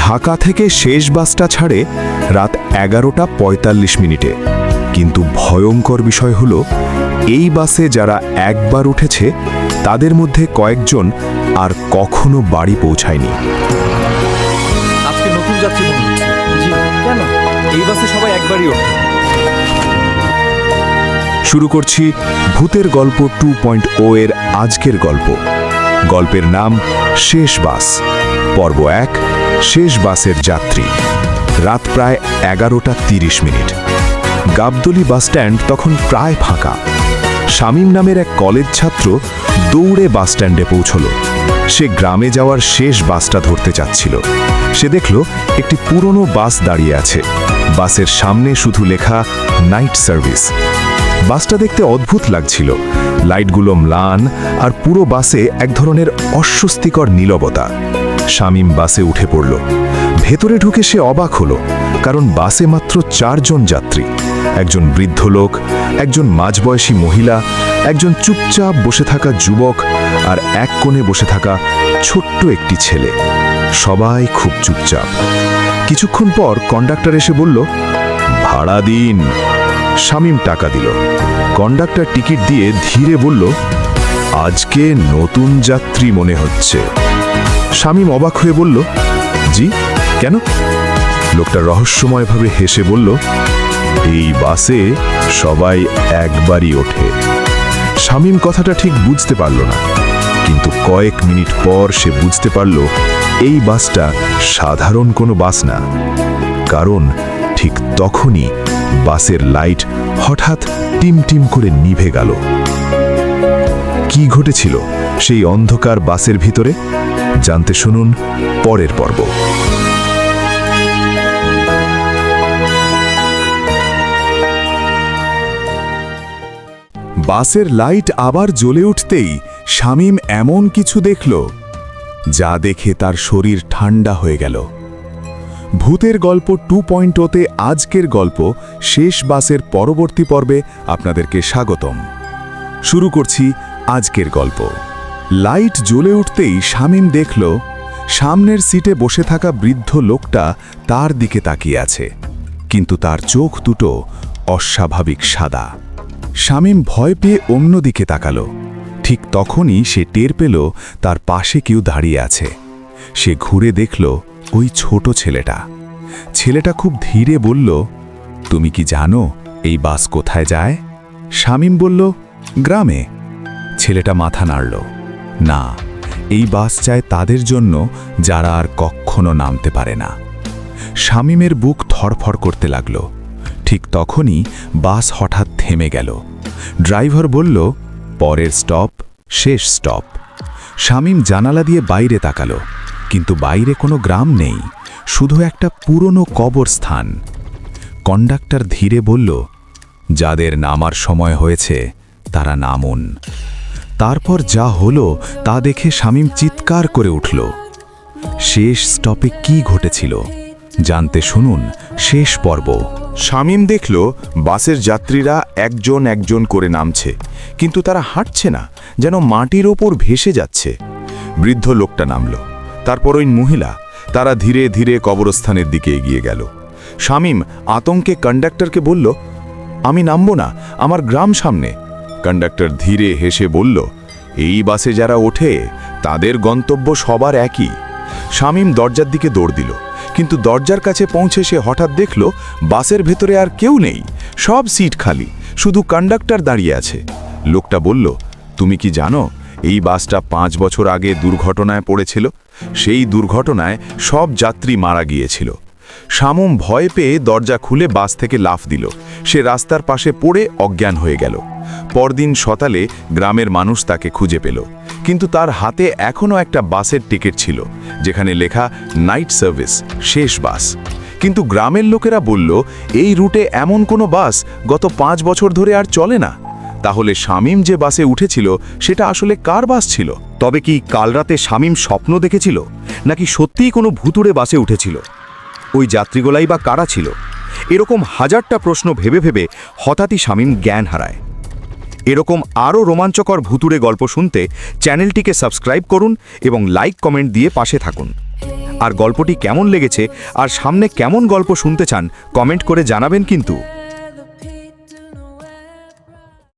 ঢাকা থেকে শেষ বাসটা ছাড়ে রাত 11:45 কিন্তু ভয়ঙ্কর বিষয় হলো এই বাসে যারা একবার উঠেছে তাদের মধ্যে কয়েকজন আর কখনো বাড়ি পৌঁছায়নি। আজকে নতুন যাত্রী মনে হচ্ছে। জি, কেন? এই বাসে সবাই একবারই ওঠে। শুরু করছি ভূতের গল্প 2.0 এর আজকের গল্প। গল্পের নাম শেষ বাস, পর্ব 1, শেষ বাসের যাত্রী। রাত প্রায় 11:30। গাবদলী বাসস্ট্যান্ড তখন প্রায় ফাঁকা। শামীম নামের এক কলেজ ছাত্র দৌড়ে বাসস্ট্যান্ডে পৌঁছল। সে গ্রামে যাওয়ার শেষ বাসটা ধরতে চাচ্ছিল। সে দেখল একটি পুরনো বাস দাঁড়িয়ে আছে। বাসের সামনে শুধু লেখা নাইট সার্ভিস। বাসটা দেখতে অদ্ভুত লাগছিল। লাইটগুলো ম্লান আর পুরো বাসে এক ধরনের অস্বস্তিকর নীরবতা। শামীম বাসে উঠে পড়ল। ভেতরে ঢুকে সে অবাক হলো, কারণ বাসে মাত্র 4 জন যাত্রী। একজন বৃদ্ধ লোক, একজন মাঝবয়সী মহিলা, একজন চুপচাপ বসে থাকা যুবক আর এক কোণে বসে থাকা ছোট্ট একটি ছেলে। সবাই খুব চুপচাপ। কিছুক্ষণ পর কন্ডাক্টর এসে বলল, ভাড়া দিন। শামীম টাকা দিল। কন্ডাক্টর টিকিট দিয়ে ধীরে বলল, আজকে নতুন যাত্রী মনে হচ্ছে। শামীম অবাক হয়ে বলল, জি, কেন? লোকটা রহস্যময়ভাবে হেসে বলল, এই বাসে সবাই একবারই ওঠে। শামীম কথাটা ঠিক বুঝতে পারল না, কিন্তু কয়েক মিনিট পর সে বুঝতে পারল এই বাসটা সাধারণ কোনো বাস না। কারণ ঠিক তখনই বাসের লাইট হঠাৎ টিমটিম করে নিভে গেল। কি ঘটেছিল সেই অন্ধকার বাসের ভিতরে? জানতে শুনুন পরের পর্ব। বাসের লাইট আবার জ্বলে উঠতেই শামীম এমন কিছু দেখল যা দেখে তার শরীর ঠান্ডা হয়ে গেল। ভূতের গল্প 2.0-তে আজকের গল্প শেষ বাসের পরবর্তী পর্বে আপনাদেরকে স্বাগতম। শুরু করছি আজকের গল্প। লাইট জ্বলে উঠতেই শামীম দেখল সামনের সিটে বসে থাকা বৃদ্ধ লোকটা তার দিকে তাকিয়ে আছে, কিন্তু তার চোখ দুটো অস্বাভাবিক সাদা। শামীম ভয় পেয়ে অন্যদিকে তাকালো। ঠিক তখনই সে টের পেল তার পাশে কেউ দাঁড়িয়ে আছে। সে ঘুরে দেখল ওই ছোট ছেলেটা। ছেলেটা খুব ধীরে বলল, তুমি কি জানো এই বাস কোথায় যায়? শামীম বলল, গ্রামে। ছেলেটা মাথা নাড়ল, না, এই বাস যায় তাদের জন্য যারা আর কখনো নামতে পারে না। শামীমের বুক ধড়ফড় করতে লাগল। ঠিক তখনই বাস হঠাৎ থেমে গেল। ড্রাইভার বলল, পরের স্টপ শেষ স্টপ। শামীম জানালা দিয়ে বাইরে তাকালো, কিন্তু বাইরে কোনো গ্রাম নেই, শুধু একটা পুরনো কবরস্থান। কন্ডাক্টর ধীরে বলল, যাদের নামার সময় হয়েছে তারা নামুন। তারপর যা হলো তা দেখে শামীম চিৎকার করে উঠল। শেষ স্টপে কি ঘটেছিল জানতে শুনুন শেষ পর্ব। শামীম দেখল বাসের যাত্রীরা একজন একজন করে নামছে, কিন্তু তারা হাঁটছে না, যেন মাটির ওপর ভেসে যাচ্ছে। বৃদ্ধ লোকটা নামল, তারপর ওই মহিলা। তারা ধীরে ধীরে কবরস্থানের দিকে এগিয়ে গেল। শামীম আতঙ্কে কন্ডাক্টরকে বলল, আমি নামব না, আমার গ্রাম সামনে। কন্ডাক্টর ধীরে হেসে বলল, এই বাসে যারা ওঠে তাদের গন্তব্য সবার একই। শামীম দরজার দিকে দৌড় দিল, কিন্তু দরজার কাছে পৌঁছে সে হঠাৎ দেখল বাসের ভেতরে আর কেউ নেই, সব সিট খালি, শুধু কন্ডাক্টর দাঁড়িয়ে আছে। লোকটা বলল, তুমি কি জানো এই বাসটা 5 বছর আগে দুর্ঘটনায় পড়েছিল? সেই দুর্ঘটনায় সব যাত্রী মারা গিয়েছিল। শামীম ভয় পেয়ে দরজা খুলে বাস থেকে লাফ দিল। সে রাস্তার পাশে পড়ে অজ্ঞান হয়ে গেল। পরদিন সকালে গ্রামের মানুষ তাকে খুঁজে পেল, কিন্তু তার হাতে এখনও একটা বাসের টিকিট ছিল, যেখানে লেখা নাইট সার্ভিস শেষ বাস। কিন্তু গ্রামের লোকেরা বলল, এই রুটে এমন কোনো বাস গত 5 বছর ধরে আর চলে না। তাহলে শামীম যে বাসে উঠেছিল সেটা আসলে কার বাস ছিল? তবে কি কাল রাতে শামীম স্বপ্ন দেখেছিল, নাকি সত্যিই কোনো ভুতুড়ে বাসে উঠেছিল? ওই যাত্রীগুলাই বা কারা ছিল? এরকম হাজারটা প্রশ্ন ভেবে ভেবে হঠাৎই শামীম জ্ঞান হারায়। এরকম আরও রোমাঞ্চকর ভুতুড়ে গল্প শুনতে চ্যানেলটিকে সাবস্ক্রাইব করুন এবং লাইক কমেন্ট দিয়ে পাশে থাকুন। আর গল্পটি কেমন লেগেছে আর সামনে কেমন গল্প শুনতে চান কমেন্ট করে জানাবেন কিন্তু।